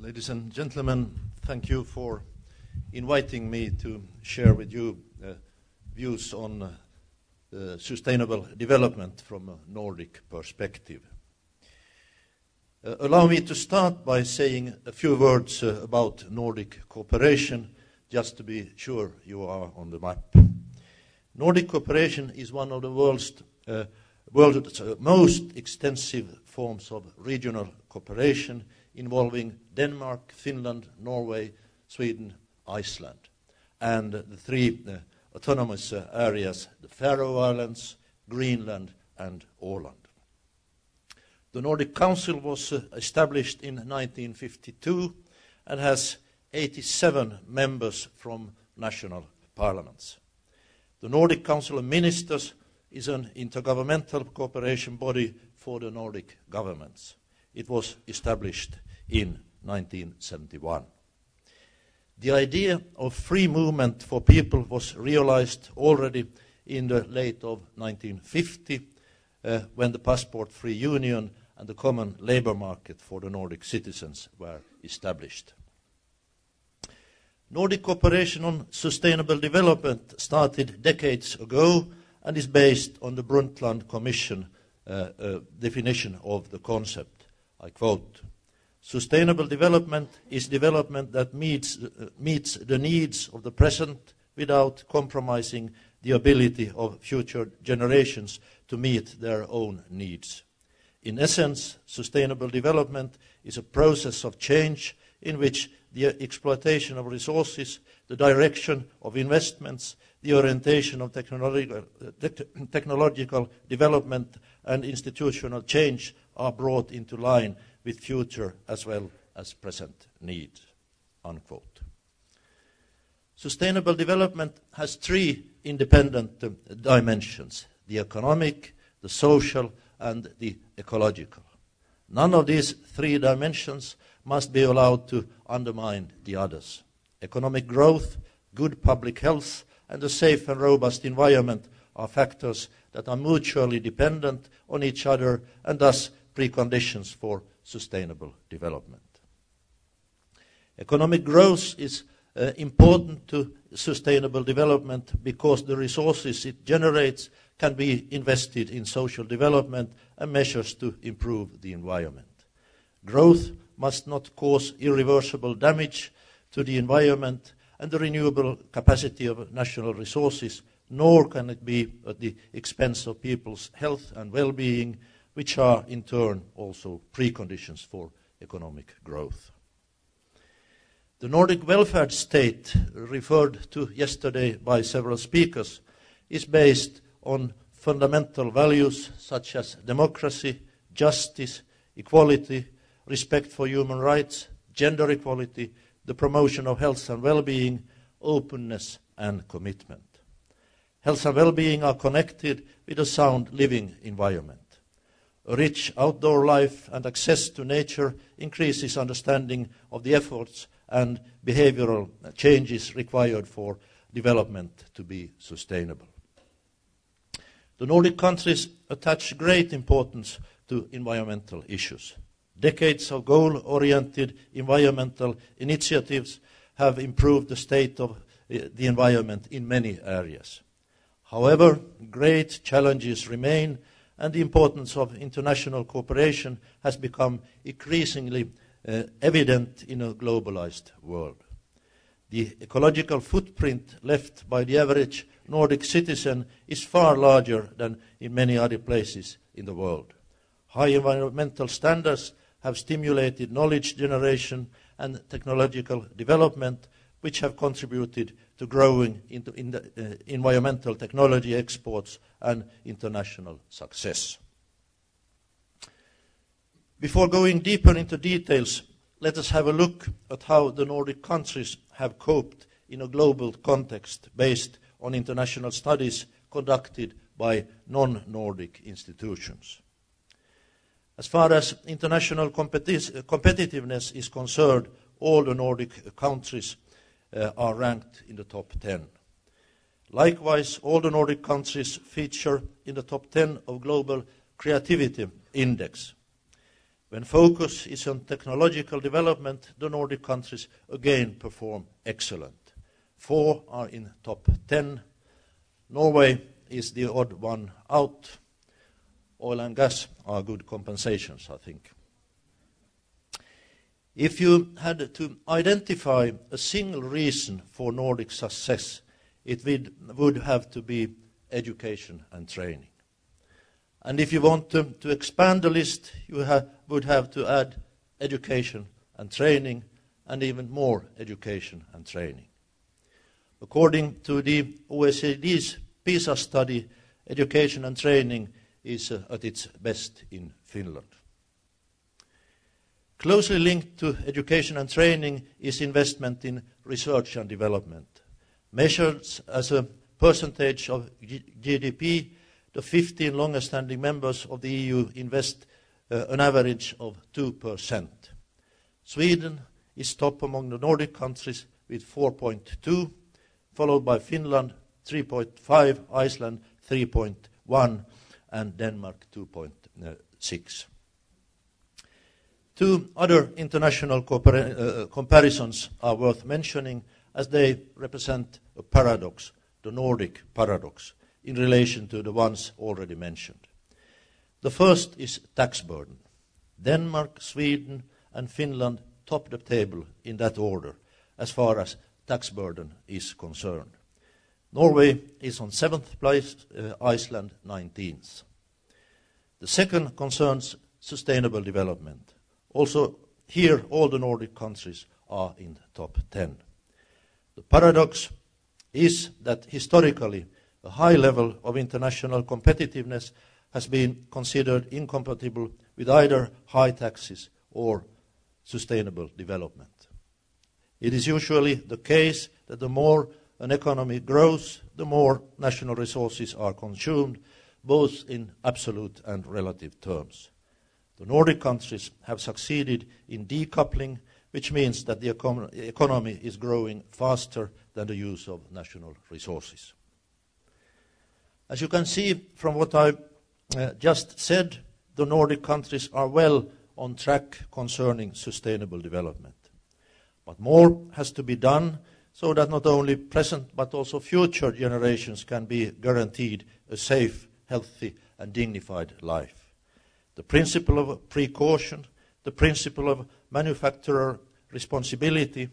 Ladies and gentlemen, thank you for inviting me to share with you views on sustainable development from a Nordic perspective. Allow me to start by saying a few words about Nordic cooperation, just to be sure you are on the map. Nordic cooperation is one of the world's most extensive forms of regional cooperation, involving Denmark, Finland, Norway, Sweden, Iceland, and the three autonomous areas, the Faroe Islands, Greenland, and Åland. The Nordic Council was established in 1952 and has 87 members from national parliaments. The Nordic Council of Ministers is an intergovernmental cooperation body for the Nordic governments. It was established in 1971. The idea of free movement for people was realized already in the late of 1950 when the passport-free union and the common labor market for the Nordic citizens were established. Nordic cooperation on sustainable development started decades ago and is based on the Brundtland Commission definition of the concept. I quote, "Sustainable development is development that meets the needs of the present without compromising the ability of future generations to meet their own needs. In essence, sustainable development is a process of change in which the exploitation of resources, the direction of investments, the orientation of technological development and institutional change are brought into line with future as well as present needs." Unquote. Sustainable development has three independent dimensions: the economic, the social, and the ecological. None of these three dimensions must be allowed to undermine the others. Economic growth, good public health, and a safe and robust environment are factors that are mutually dependent on each other and thus preconditions for sustainable development. Economic growth is important to sustainable development because the resources it generates can be invested in social development and measures to improve the environment. Growth must not cause irreversible damage to the environment and the renewable capacity of national resources, nor can it be at the expense of people's health and well-being, which are in turn also preconditions for economic growth. The Nordic welfare state, referred to yesterday by several speakers, is based on fundamental values such as democracy, justice, equality, respect for human rights, gender equality, the promotion of health and well-being, openness and commitment. Health and well-being are connected with a sound living environment. A rich outdoor life and access to nature increases understanding of the efforts and behavioral changes required for development to be sustainable. The Nordic countries attach great importance to environmental issues. Decades of goal-oriented environmental initiatives have improved the state of the environment in many areas. However, great challenges remain, and the importance of international cooperation has become increasingly evident in a globalized world. The ecological footprint left by the average Nordic citizen is far larger than in many other places in the world. High environmental standards have stimulated knowledge generation and technological development, which have contributed to growing environmental technology exports and international success. Before going deeper into details, let us have a look at how the Nordic countries have coped in a global context based on international studies conducted by non-Nordic institutions. As far as international competitiveness is concerned, all the Nordic countries are ranked in the top 10. Likewise, all the Nordic countries feature in the top 10 of Global Creativity Index. When focus is on technological development, the Nordic countries again perform excellent. 4 are in top 10. Norway is the odd one out. Oil and gas are good compensations, I think. If you had to identify a single reason for Nordic success, it would have to be education and training. And if you want to expand the list, you would have to add education and training, and even more education and training. According to the OECD's PISA study, education and training is at its best in Finland. Closely linked to education and training is investment in research and development. Measured as a percentage of GDP, the 15 longest-standing members of the EU invest an average of 2%. Sweden is top among the Nordic countries with 4.2, followed by Finland 3.5, Iceland 3.1, and Denmark 2.6. 2 other international comparisons are worth mentioning, as they represent a paradox, the Nordic Paradox, in relation to the ones already mentioned. The first is tax burden. Denmark, Sweden, and Finland top the table in that order, as far as tax burden is concerned. Norway is on 7th place, Iceland 19th. The second concerns sustainable development. Also here all the Nordic countries are in the top 10. The paradox is that historically a high level of international competitiveness has been considered incompatible with either high taxes or sustainable development. It is usually the case that the more an economy grows, the more national resources are consumed, both in absolute and relative terms. The Nordic countries have succeeded in decoupling, which means that the economy is growing faster than the use of national resources. As you can see from what I just said, the Nordic countries are well on track concerning sustainable development. But more has to be done so that not only present but also future generations can be guaranteed a safe, healthy and dignified life. The principle of precaution, the principle of manufacturer responsibility,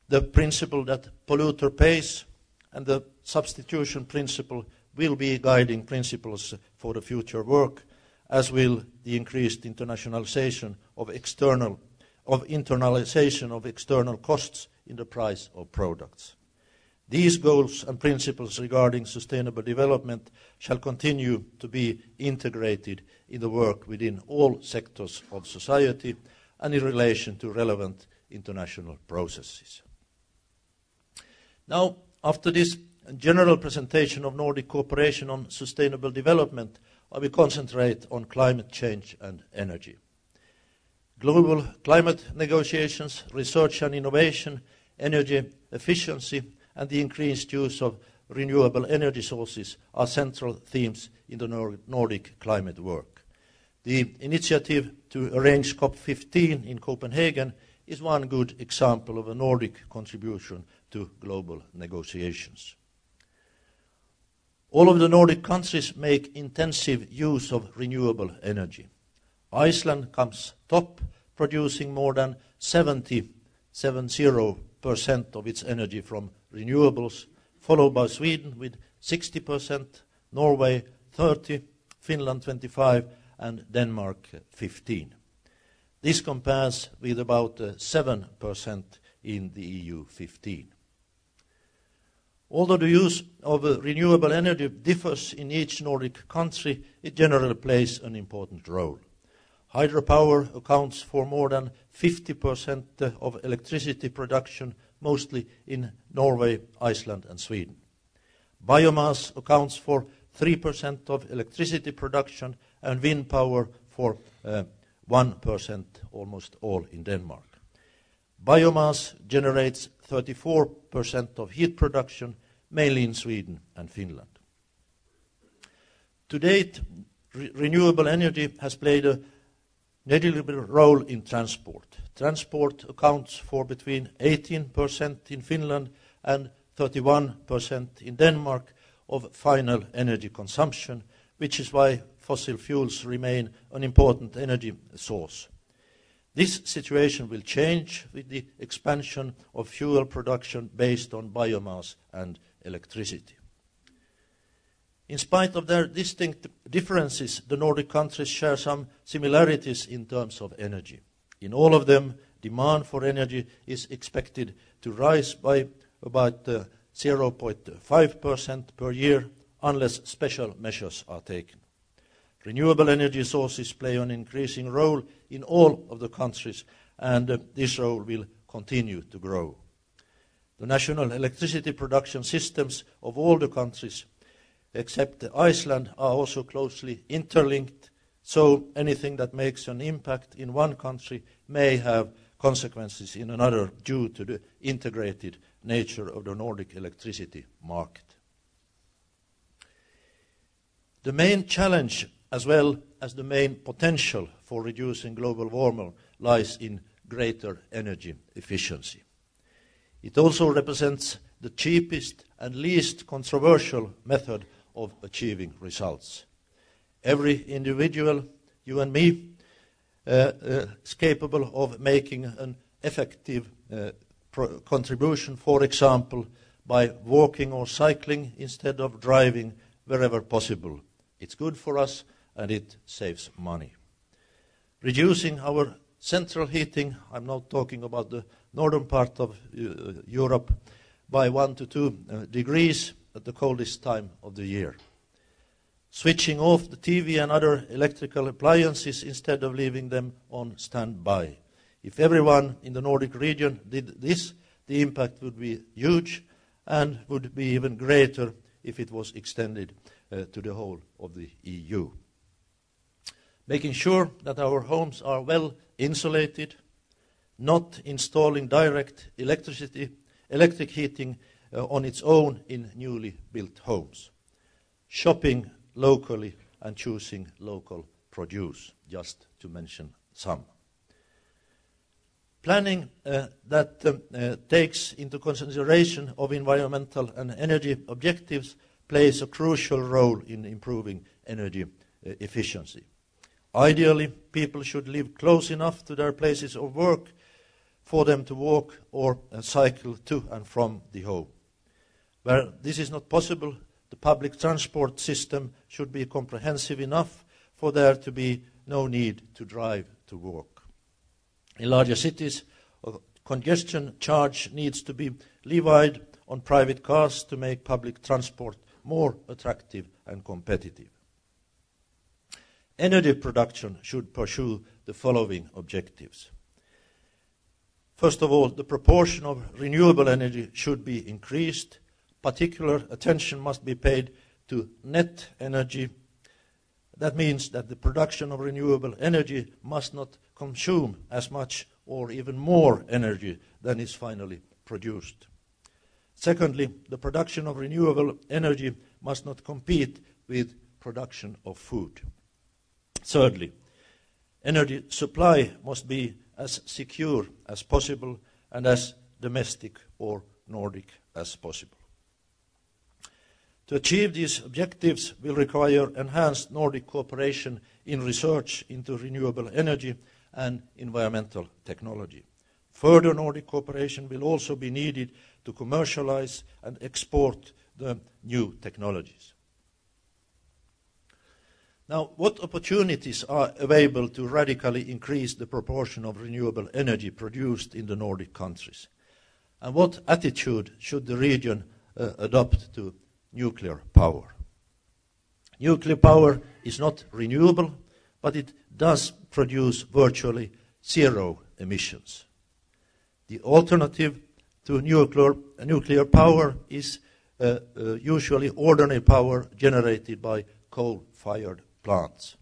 the principle that polluter pays, and the substitution principle will be guiding principles for the future work, as will the increased internationalization of internalization of external costs in the price of products. These goals and principles regarding sustainable development shall continue to be integrated in the work within all sectors of society and in relation to relevant international processes. Now, after this general presentation of Nordic cooperation on sustainable development, I will concentrate on climate change and energy. Global climate negotiations, research and innovation, energy efficiency, and the increased use of renewable energy sources are central themes in the Nordic climate work. The initiative to arrange COP15 in Copenhagen is one good example of a Nordic contribution to global negotiations. All of the Nordic countries make intensive use of renewable energy. Iceland comes top, producing more than 70% of its energy from renewables, followed by Sweden with 60%, Norway 30%, Finland 25%, and Denmark 15%. This compares with about 7% in the EU 15%. Although the use of renewable energy differs in each Nordic country, it generally plays an important role. Hydropower accounts for more than 50% of electricity production, mostly in Norway, Iceland and Sweden. Biomass accounts for 3% of electricity production and wind power for 1%, almost all in Denmark. Biomass generates 34% of heat production, mainly in Sweden and Finland. To date, renewable energy has played a negligible role in transport. Transport accounts for between 18% in Finland and 31% in Denmark of final energy consumption, which is why fossil fuels remain an important energy source. This situation will change with the expansion of fuel production based on biomass and electricity. In spite of their distinct differences, the Nordic countries share some similarities in terms of energy. In all of them, demand for energy is expected to rise by about 0.5% per year unless special measures are taken. Renewable energy sources play an increasing role in all of the countries, and this role will continue to grow. The national electricity production systems of all the countries, except Iceland, are also closely interlinked, so anything that makes an impact in one country may have consequences in another due to the integrated nature of the Nordic electricity market. The main challenge, as well as the main potential for reducing global warming, lies in greater energy efficiency. It also represents the cheapest and least controversial method of achieving results. Every individual, you and me, is capable of making an effective contribution, for example, by walking or cycling instead of driving wherever possible. It's good for us and it saves money. Reducing our central heating, I'm now talking about the northern part of Europe, by 1 to 2 degrees at the coldest time of the year. Switching off the TV and other electrical appliances instead of leaving them on standby. If everyone in the Nordic region did this, the impact would be huge and would be even greater if it was extended to the whole of the EU. Making sure that our homes are well insulated, not installing direct electric heating on its own in newly built homes. Shopping locally and choosing local produce, just to mention some. Planning that takes into consideration of environmental and energy objectives plays a crucial role in improving energy efficiency. Ideally, people should live close enough to their places of work for them to walk or cycle to and from the home. Where this is not possible, the public transport system should be comprehensive enough for there to be no need to drive to work. In larger cities, a congestion charge needs to be levied on private cars to make public transport more attractive and competitive. Energy production should pursue the following objectives. First of all, the proportion of renewable energy should be increased. Particular attention must be paid to net energy. That means that the production of renewable energy must not consume as much or even more energy than is finally produced. Secondly, the production of renewable energy must not compete with production of food. Thirdly, energy supply must be as secure as possible and as domestic or Nordic as possible. To achieve these objectives will require enhanced Nordic cooperation in research into renewable energy and environmental technology. Further Nordic cooperation will also be needed to commercialize and export the new technologies. Now, what opportunities are available to radically increase the proportion of renewable energy produced in the Nordic countries? And what attitude should the region adopt to nuclear power? Nuclear power is not renewable, but it does produce virtually zero emissions. The alternative to nuclear power is usually ordinary power generated by coal-fired plants.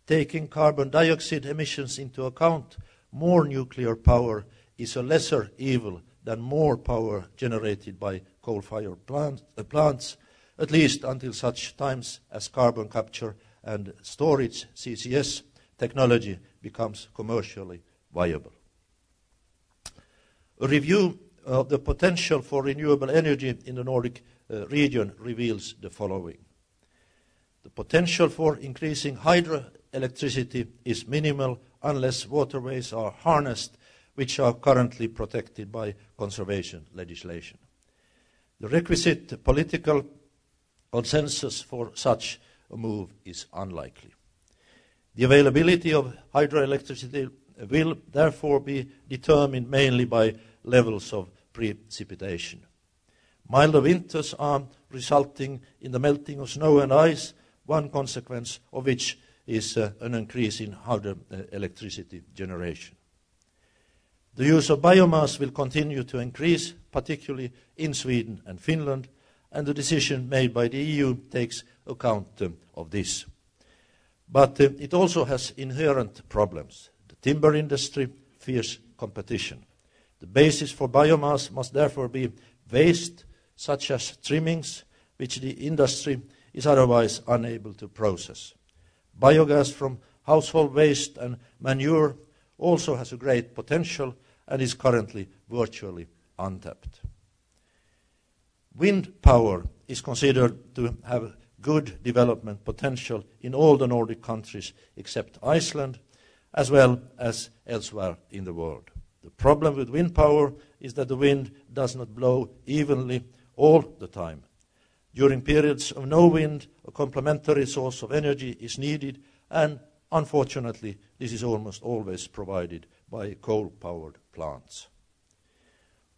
Taking carbon dioxide emissions into account, more nuclear power is a lesser evil than more power generated by coal-fired plants, at least until such times as carbon capture and storage, CCS, technology becomes commercially viable. A review of the potential for renewable energy in the Nordic region reveals the following. The potential for increasing hydroelectricity is minimal unless waterways are harnessed, which are currently protected by conservation legislation. The requisite political consensus for such a move is unlikely. The availability of hydroelectricity will therefore be determined mainly by levels of precipitation. Milder winters are resulting in the melting of snow and ice, one consequence of which is an increase in hydroelectricity generation. The use of biomass will continue to increase, particularly in Sweden and Finland, and the decision made by the EU takes account of this. But it also has inherent problems. The timber industry fears competition. The basis for biomass must therefore be waste, such as trimmings, which the industry is otherwise unable to process. Biogas from household waste and manure also has a great potential and is currently virtually untapped. Wind power is considered to have good development potential in all the Nordic countries except Iceland, as well as elsewhere in the world. The problem with wind power is that the wind does not blow evenly all the time. During periods of no wind, a complementary source of energy is needed, and unfortunately, this is almost always provided by coal-powered plants.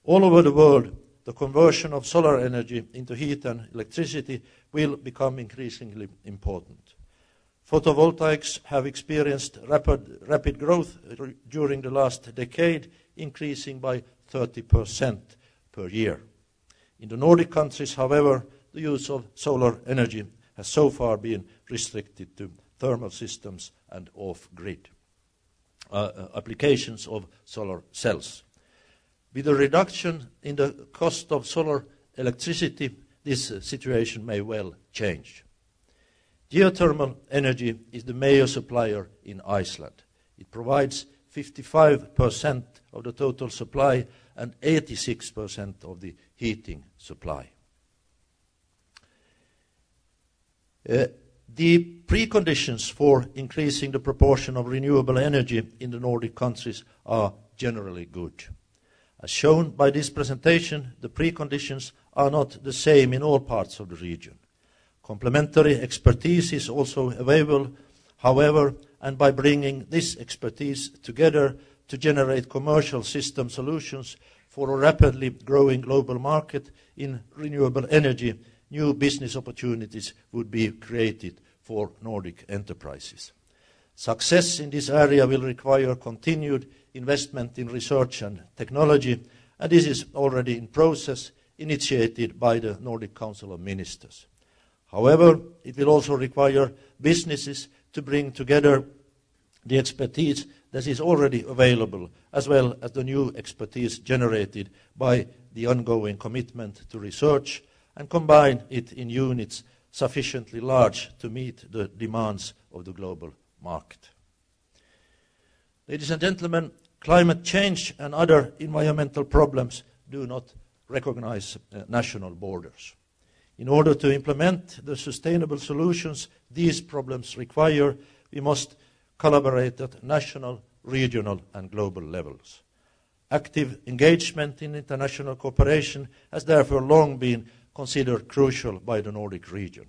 All over the world, the conversion of solar energy into heat and electricity will become increasingly important. Photovoltaics have experienced rapid growth during the last decade, increasing by 30% per year. In the Nordic countries, however, the use of solar energy has so far been restricted to thermal systems and off-grid applications of solar cells. With a reduction in the cost of solar electricity, this situation may well change. Geothermal energy is the major supplier in Iceland. It provides 55% of the total supply and 86% of the heating supply. The preconditions for increasing the proportion of renewable energy in the Nordic countries are generally good. As shown by this presentation, the preconditions are not the same in all parts of the region. Complementary expertise is also available, however, and by bringing this expertise together to generate commercial system solutions for a rapidly growing global market in renewable energy, new business opportunities would be created for Nordic enterprises. Success in this area will require continued investment in research and technology, and this is already in process, initiated by the Nordic Council of Ministers. However, it will also require businesses to bring together the expertise that is already available, as well as the new expertise generated by the ongoing commitment to research, and combine it in units sufficiently large to meet the demands of the global market. Ladies and gentlemen, climate change and other environmental problems do not recognize national borders. In order to implement the sustainable solutions these problems require, we must collaborate at national, regional and global levels. Active engagement in international cooperation has therefore long been considered crucial by the Nordic region.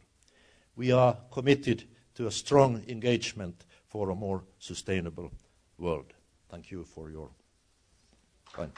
We are committed to a strong engagement for a more sustainable world. Thank you for your time.